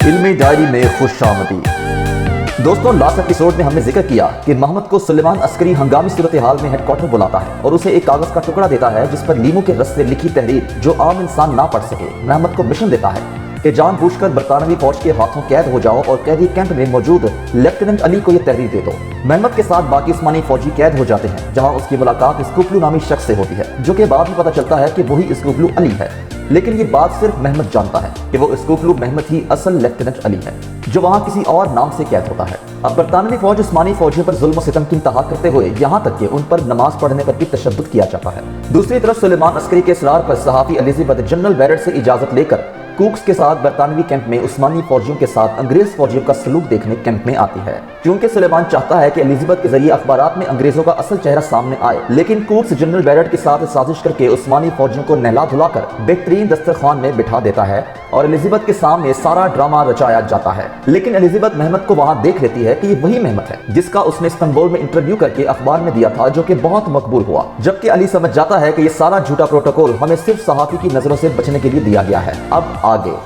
فلمی ڈائری میں خوش آمدید۔ دوستوں، لاسٹ ایپیسوڈ میں ہم نے ذکر کیا کہ محمد کو سلیمان عسکری ہنگامی صورتحال میں ہیڈ کوارٹر بلاتا ہے اور اسے ایک کاغذ کا ٹکڑا دیتا ہے جس پر لیمو کے رس سے لکھی تحریر جو عام انسان نہ پڑھ سکے۔ محمد کو مشن دیتا ہے کہ جان بوجھ کر برطانوی فوج کے ہاتھوں قید ہو جاؤ اور قیدی کیمپ میں موجود لیفٹیننٹ علی کو یہ تحریر دے دو۔ محمد کے ساتھ باقی عثمانی فوجی قید ہو جاتے ہیں جہاں اس کی ملاقات اسکوپلو نامی شخص سے ہوتی ہے جو کہ بعد میں پتہ چلتا ہے کہ وہی اسکوپلو علی ہے، لیکن یہ بات صرف محمد جانتا ہے کہ وہ اسکوپلو محمد ہی اصل لیفٹیننٹ علی ہے جو وہاں کسی اور نام سے قید ہوتا ہے۔ اب برطانوی فوج عثمانی فوجیوں پر ظلم و ستم کی انتہا کرتے ہوئے یہاں تک کہ ان پر نماز پڑھنے پر بھی تشدد کیا جاتا ہے۔ دوسری طرف سلیمان عسکری کے اصرار پر صحافی الیزابتھ جنرل بیرٹ سے اجازت لے کر کوکس کے ساتھ برطانوی کیمپ میں عثمانی فوجیوں کے ساتھ انگریز فوجیوں کا سلوک دیکھنے کیمپ میں آتی ہے۔ کیونکہ سلیمان چاہتا ہے کہ الیزابتھ کے ذریعے اخبارات میں انگریزوں کا اصل چہرہ سامنے آئے، لیکن کوکس جنرل بیرٹ کے ساتھ سازش کر کے عثمانی فوجیوں کو نہلا دھلا کر بہترین دسترخوان میں بٹھا دیتا ہے اور الیزابتھ کے سامنے سارا ڈرامہ رچایا جاتا ہے۔ لیکن الیزابتھ محمد کو وہاں دیکھ لیتی ہے کہ یہ وہی محمد ہے جس کا اس نے استنبول میں انٹرویو کر کے اخبار میں دیا تھا، جو کہ بہت مقبول ہوا، جبکہ علی سمجھ جاتا ہے کہ یہ سارا جھوٹا پروٹوکول ہمیں صرف صحافی کی نظروں سے بچنے کے لیے دیا گیا ہے۔ اب آگے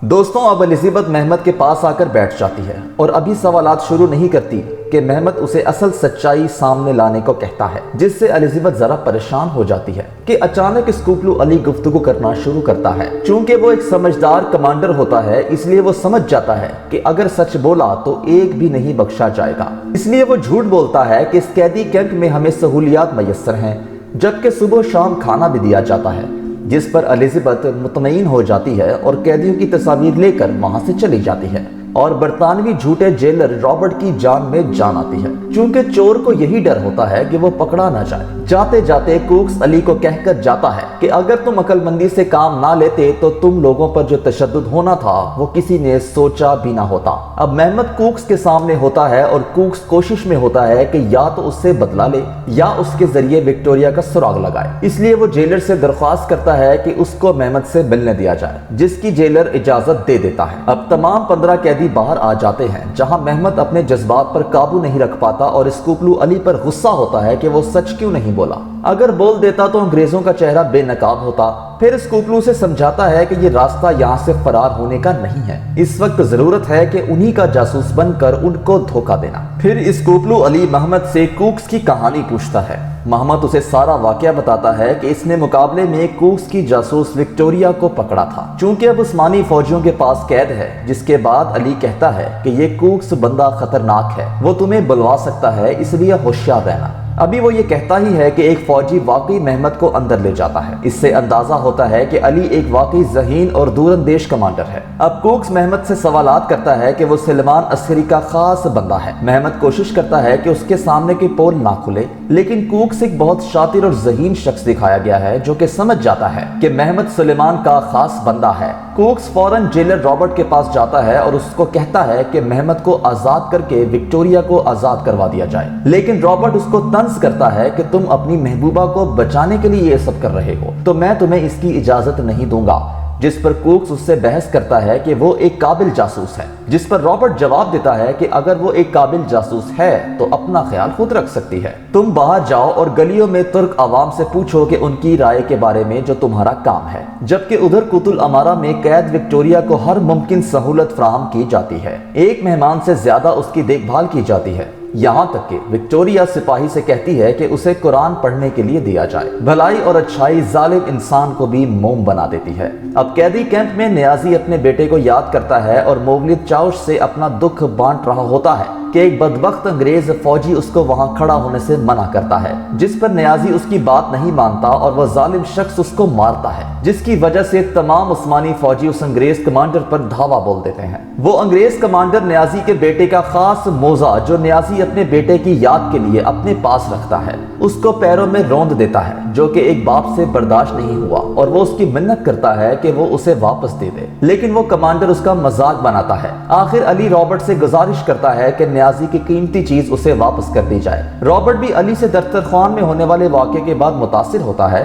دوستوں، اب الیزابتھ محمد کے پاس آ کر بیٹھ جاتی ہے اور ابھی سوالات شروع نہیں کرتی کہ محمد اسے اصل سچائی سامنے لانے کو کہتا ہے، جس سے الیزابتھ ذرا پریشان ہو جاتی ہے کہ اچانک اسکوپلو علی گفتگو کرنا شروع کرتا ہے۔ چونکہ وہ ایک سمجھدار کمانڈر ہوتا ہے، اس لیے وہ سمجھ جاتا ہے کہ اگر سچ بولا تو ایک بھی نہیں بخشا جائے گا، اس لیے وہ جھوٹ بولتا ہے کہ اس قیدی کیمپ میں ہمیں سہولیات میسر ہیں، جبکہ صبح و شام کھانا بھی دیا جاتا ہے، جس پر الیزابتھ مطمئن ہو جاتی ہے اور قیدیوں کی تصاویر لے کر وہاں سے چلی جاتی ہے اور برطانوی جھوٹے جیلر رابرٹ کی جان میں جان آتی ہے، چونکہ چور کو یہی ڈر ہوتا ہے کہ وہ پکڑا نہ جائے۔ جاتے جاتے کوکس علی کو کہہ کر جاتا ہے کہ اگر تم عقل مندی سے کام نہ لیتے تو تم لوگوں پر جو تشدد ہونا تھا وہ کسی نے سوچا بھی نہ ہوتا۔ اب محمد کوکس کے سامنے ہوتا ہے اور کوکس کوشش میں ہوتا ہے کہ یا تو اس سے بدلہ لے یا اس کے ذریعے وکٹوریا کا سراغ لگائے، اس لیے وہ جیلر سے درخواست کرتا ہے کہ اس کو محمد سے ملنے دیا جائے، جس کی جیلر اجازت دے دیتا ہے۔ اب تمام 15 قیدی باہر آ جاتے ہیں، جہاں محمد اپنے جذبات پر قابو نہیں رکھ پاتا اور اسکوپلو علی پر غصہ ہوتا ہے کہ وہ سچ کیوں نہیں بولا، اگر بول دیتا تو انگریزوں کا چہرہ بے نقاب ہوتا۔ پھر اسکوپلو سے سمجھاتا ہے کہ یہ راستہ یہاں سے فرار ہونے کا نہیں ہے، اس وقت ضرورت ہے کہ انہی کا جاسوس بن کر ان کو دھوکہ دینا۔ پھر اسکوپلو علی محمد سے کوکس کی کہانی پوچھتا ہے۔ محمد اسے سارا واقعہ بتاتا ہے کہ اس نے مقابلے میں کوکس کی جاسوس وکٹوریا کو پکڑا تھا، چونکہ اب عثمانی فوجیوں کے پاس قید ہے، جس کے بعد علی کہتا ہے کہ یہ کوکس بندہ خطرناک ہے، وہ تمہیں بلوا سکتا ہے، اس لیے ہوشیار رہنا۔ ابھی وہ یہ کہتا ہی ہے کہ ایک فوجی واقعی محمد کو اندر لے جاتا ہے۔ اس سے اندازہ ہوتا ہے کہ علی ایک واقعی ذہین اور دور اندیش کمانڈر ہے۔ اب کوکس محمد سے سوالات کرتا ہے کہ وہ سلیمان عسکری کا خاص بندہ ہے۔ محمد کوشش کرتا ہے کہ اس کے سامنے کی پول نہ کھلے، لیکن کوکس ایک بہت شاطر اور ذہین شخص دکھایا گیا ہے جو کہ سمجھ جاتا ہے کہ محمد سلیمان کا خاص بندہ ہے۔ کوکس فوراً جیلر رابرٹ کے پاس جاتا ہے اور اس کو کہتا ہے کہ محمد کو آزاد کر کے وکٹوریا کو آزاد کروا دیا جائے، لیکن رابرٹ اس کو طنز کرتا ہے کہ تم اپنی محبوبہ کو بچانے کے لیے یہ سب کر رہے ہو تو میں تمہیں اس کی اجازت نہیں دوں گا، جس پر کوکس اس سے بحث کرتا ہے کہ وہ ایک قابل جاسوس ہے، جس پر رابرٹ جواب دیتا ہے کہ اگر وہ ایک قابل جاسوس ہے تو اپنا خیال خود رکھ سکتی ہے، تم باہر جاؤ اور گلیوں میں ترک عوام سے پوچھو کہ ان کی رائے کے بارے میں جو تمہارا کام ہے، جبکہ ادھر قوت الامارہ میں قید وکٹوریا کو ہر ممکن سہولت فراہم کی جاتی ہے، ایک مہمان سے زیادہ اس کی دیکھ بھال کی جاتی ہے، یہاں تک کہ وکٹوریا سپاہی سے کہتی ہے کہ اسے قرآن پڑھنے کے لیے دیا جائے۔ بھلائی اور اچھائی ظالم انسان کو بھی موم بنا دیتی ہے۔ اب قیدی کیمپ میں نیازی اپنے بیٹے کو یاد کرتا ہے اور مولد چاوش سے اپنا دکھ بانٹ رہا ہوتا ہے کہ ایک بدبخت انگریز فوجی اس کو وہاں کھڑا ہونے سے منع کرتا ہے، جس پر نیازی اس کی بات نہیں مانتا اور وہ ظالم شخص اس کو مارتا ہے، جس کی وجہ سے تمام عثمانی فوجی اس انگریز کمانڈر پر دھاوا بول دیتے ہیں۔ وہ انگریز کمانڈر نیازی کے بیٹے کا خاص موزہ جو نیازی اپنے بیٹے کی یاد کے لیے اپنے پاس رکھتا ہے، اس کو پیروں میں روند دیتا ہے، جو کہ ایک باپ سے برداشت نہیں ہوا اور وہ اس کی منت کرتا ہے کہ وہ اسے واپس دے دے، لیکن وہ کمانڈر اس کا مذاق بناتا ہے۔ آخر علی رابرٹ سے گزارش کرتا ہے کہ نیازی کی قیمتی چیز اسے واپس کر دی جائے۔ رابرٹ بھی علی سے دسترخوان میں ہونے والے واقعے کے بعد متاثر ہوتا ہے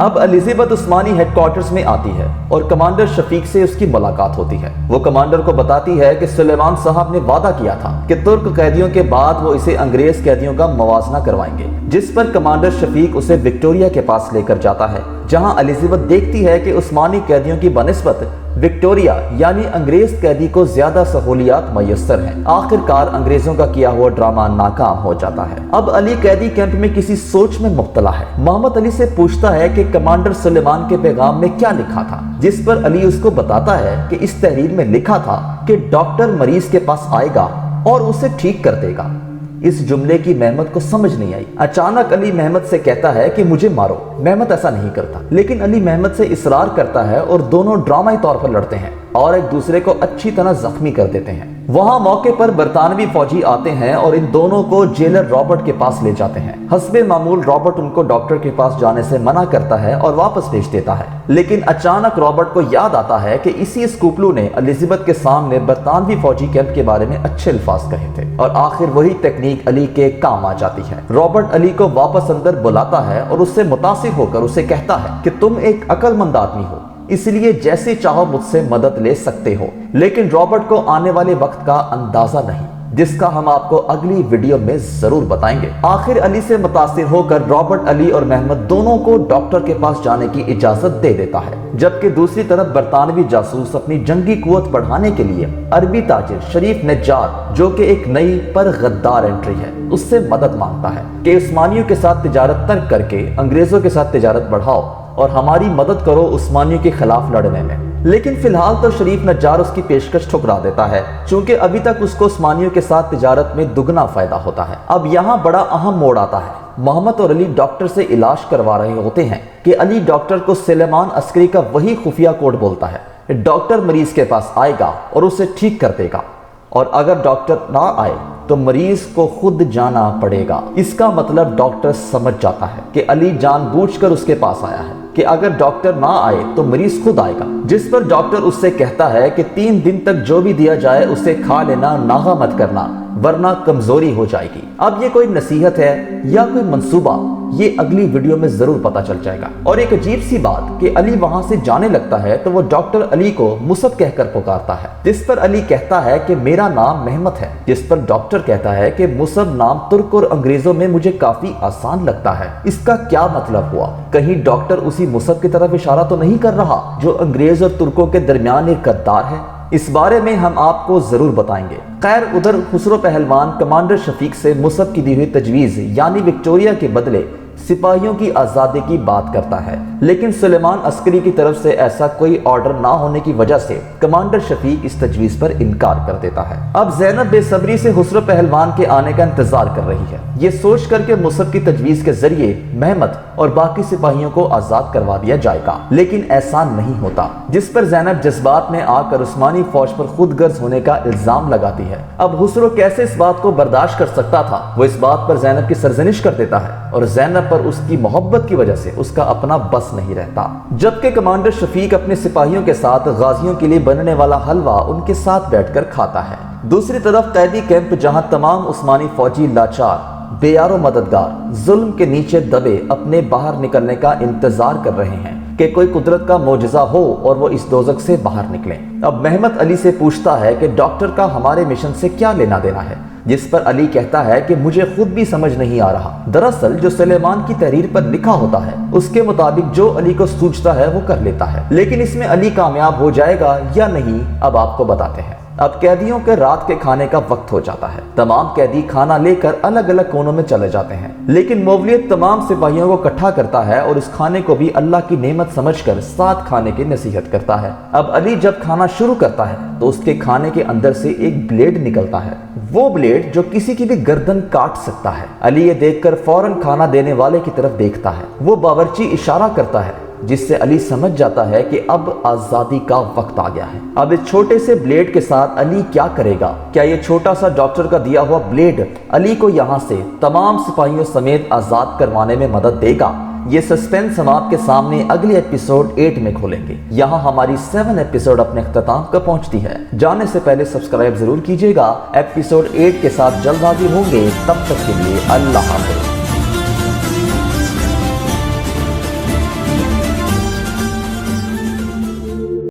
اب الیزابتھ عثمانی ہیڈ کوارٹرز میں آتی ہے اور کمانڈر شفیق سے اس کی ملاقات ہوتی ہے۔ وہ کمانڈر کو بتاتی ہے کہ سلیمان صاحب نے وعدہ کیا تھا کہ ترک قیدیوں کے بعد وہ اسے انگریز قیدیوں کا موازنہ کروائیں گے، جس پر کمانڈر شفیق اسے وکٹوریا کے پاس لے کر جاتا ہے، جہاں الیزابتھ دیکھتی ہے کہ عثمانی قیدیوں کی بنسبت وکٹوریا یعنی انگریز قیدی کو زیادہ سہولیات میسر ہیں۔ آخر کار انگریزوں کا کیا ہوا ڈرامہ ناکام ہو جاتا ہے۔ اب علی قیدی کیمپ میں کسی سوچ میں مبتلا ہے۔ محمد علی سے پوچھتا ہے کہ کمانڈر سلیمان کے پیغام میں کیا لکھا تھا، جس پر علی اس کو بتاتا ہے کہ اس تحریر میں لکھا تھا کہ ڈاکٹر مریض کے پاس آئے گا اور اسے ٹھیک کر دے گا۔ اس جملے کی محمد کو سمجھ نہیں آئی۔ اچانک علی محمد سے کہتا ہے کہ مجھے مارو۔ محمد ایسا نہیں کرتا، لیکن علی محمد سے اصرار کرتا ہے اور دونوں ڈرامائی طور پر لڑتے ہیں اور ایک دوسرے کو اچھی طرح زخمی کر دیتے ہیں۔ وہاں موقع پر برطانوی فوجی آتے ہیں اور ان دونوں کو جیلر رابرٹ کے پاس لے جاتے ہیں۔ حسب معمول رابرٹ ان کو ڈاکٹر کے پاس جانے سے منع کرتا ہے اور واپس بھیج دیتا ہے، لیکن اچانک رابرٹ کو یاد آتا ہے کہ اسی اسکوپلو نے الیزابتھ کے سامنے برطانوی فوجی کیمپ کے بارے میں اچھے الفاظ کہے تھے، اور آخر وہی تکنیک علی کے کام آ جاتی ہے۔ رابرٹ علی کو واپس اندر بلاتا ہے اور اس سے متاثر ہو کر اسے کہتا ہے کہ تم ایک عقل مند آدمی ہو، اس لیے جیسے چاہو مجھ سے مدد لے سکتے ہو، لیکن رابرٹ کو آنے والے وقت کا اندازہ نہیں، جس کا ہم آپ کو اگلی ویڈیو میں ضرور بتائیں گے۔ آخر علی سے متاثر ہو کر رابرٹ علی اور محمد دونوں کو ڈاکٹر کے پاس جانے کی اجازت دے دیتا ہے، جبکہ دوسری طرف برطانوی جاسوس اپنی جنگی قوت بڑھانے کے لیے عربی تاجر شریف نجار، جو کہ ایک نئی پر غدار انٹری ہے، اس سے مدد مانگتا ہے کہ عثمانیوں کے ساتھ تجارت ترک کر کے انگریزوں کے ساتھ تجارت بڑھاؤ اور ہماری مدد کرو عثمانیوں کے خلاف لڑنے میں۔ لیکن فی الحال تو شریف نجار اس کی پیشکش ٹھکرا دیتا ہے، چونکہ ابھی تک اس کو عثمانیوں کے ساتھ تجارت میں دگنا فائدہ ہوتا ہے۔ اب یہاں بڑا اہم موڑ آتا ہے۔ محمد اور علی ڈاکٹر سے علاج کروا رہے ہوتے ہیں کہ علی ڈاکٹر کو سلیمان عسکری کا وہی خفیہ کوڈ بولتا ہے۔ ڈاکٹر مریض کے پاس آئے گا اور اسے ٹھیک کر دے گا، اور اگر ڈاکٹر نہ آئے تو مریض کو خود جانا پڑے گا۔ اس کا مطلب ڈاکٹر سمجھ جاتا ہے کہ علی جان بوجھ کر اس کے پاس آیا ہے کہ اگر ڈاکٹر نہ آئے تو مریض خود آئے گا، جس پر ڈاکٹر اس سے کہتا ہے کہ 3 دن تک جو بھی دیا جائے اسے کھا لینا، ناغہ مت کرنا، ورنہ کمزوری ہو جائے گی۔ اب یہ کوئی نصیحت ہے یا کوئی منصوبہ، یہ اگلی ویڈیو میں ضرور پتا چل جائے گا۔ اور ایک عجیب سی بات کہ علی وہاں سے جانے لگتا ہے تو وہ ڈاکٹر علی کو مصب کہہ کر پکارتا ہے، جس پر علی کہتا ہے کہ میرا نام محمد ہے، جس پر ڈاکٹر کہتا ہے کہ مصب نام ترک اور انگریزوں میں مجھے کافی آسان لگتا ہے، اس کا کیا مطلب ہوا؟ کہیں ڈاکٹر اسی مصب کی طرف اشارہ تو نہیں کر رہا جو انگریز اور ترکوں کے درمیان ایک غدار ہے؟ اس بارے میں ہم آپ کو ضرور بتائیں گے۔ خیر، ادھر خسرو پہلوان کمانڈر شفیق سے مصب کی دی ہوئی تجویز یعنی وکٹوریا کے بدلے سپاہیوں کی آزادی کی بات کرتا ہے، لیکن سلیمان عسکری کی طرف سے ایسا کوئی آرڈر نہ ہونے کی وجہ سے کمانڈر شفیق اس تجویز پر انکار کر دیتا ہے۔ اب زینب بے صبری سے خسرو پہلوان کے آنے کا انتظار کر رہی ہے، یہ سوچ کر کے مصب کی تجویز کے ذریعے محمد اور باقی سپاہیوں کو آزاد کروا دیا جائے گا، لیکن ایسا نہیں ہوتا، جس پر زینب جذبات میں آ کر عثمانی فوج پر خود غرض ہونے کا الزام لگاتی ہے۔ اب خسرو کیسے اس بات کو برداشت کر سکتا تھا؟ وہ اس بات پر زینب کی سرزنش کر دیتا ہے اور زینب پر اس کی محبت کی وجہ سے اس کا اپنا بس نہیں رہتا، جبکہ کمانڈر شفیق اپنے سپاہیوں کے ساتھ غازیوں کے لیے بننے والا حلوہ ان کے ساتھ بیٹھ کر کھاتا ہے۔ دوسری طرف قیدی کیمپ جہاں تمام عثمانی فوجی لاچار، بے یار و مددگار، ظلم کے نیچے دبے اپنے باہر نکلنے کا انتظار کر رہے ہیں کہ کوئی قدرت کا معجزہ ہو اور وہ اس دوزخ سے باہر نکلیں۔ اب محمد علی سے پوچھتا ہے کہ ڈاکٹر کا ہمارے مشن سے کیا لینا دینا ہے، جس پر علی کہتا ہے کہ مجھے خود بھی سمجھ نہیں آ رہا۔ دراصل جو سلیمان کی تحریر پر لکھا ہوتا ہے اس کے مطابق جو علی کو سوچتا ہے وہ کر لیتا ہے، لیکن اس میں علی کامیاب ہو جائے گا یا نہیں اب آپ کو بتاتے ہیں۔ اب قیدیوں کے رات کے کھانے کا وقت ہو جاتا ہے، تمام قیدی کھانا لے کر الگ الگ کونوں میں چلے جاتے ہیں، لیکن مولیت تمام سپاہیوں کو اکٹھا کرتا ہے اور اس کھانے کو بھی اللہ کی نعمت سمجھ کر ساتھ کھانے کی نصیحت کرتا ہے۔ اب علی جب کھانا شروع کرتا ہے تو اس کے کھانے کے اندر سے ایک بلیڈ نکلتا ہے، وہ بلیڈ جو کسی کی بھی گردن کاٹ سکتا ہے۔ علی یہ دیکھ کر فوراً کھانا دینے والے کی طرف دیکھتا ہے، وہ باورچی اشارہ کرتا ہے، جس سے علی سمجھ جاتا ہے کہ اب آزادی کا وقت آ گیا ہے۔ اب اس چھوٹے سے بلیڈ کے ساتھ علی کیا کرے گا؟ کیا یہ چھوٹا سا ڈاکٹر کا دیا ہوا بلیڈ علی کو یہاں سے تمام سپاہیوں سمیت آزاد کروانے میں مدد دے گا؟ یہ سسپینس ہم آپ کے سامنے اگلے ایپیسوڈ 8 میں کھولیں گے۔ یہاں ہماری 7 ایپیسوڈ اپنے اختتام کا پہنچتی ہے۔ جانے سے پہلے سبسکرائب ضرور کیجیے گا۔ ایپیسوڈ 8 کے ساتھ جلد حاضر ہوں گے، تب تک کے لیے اللہ حافظ۔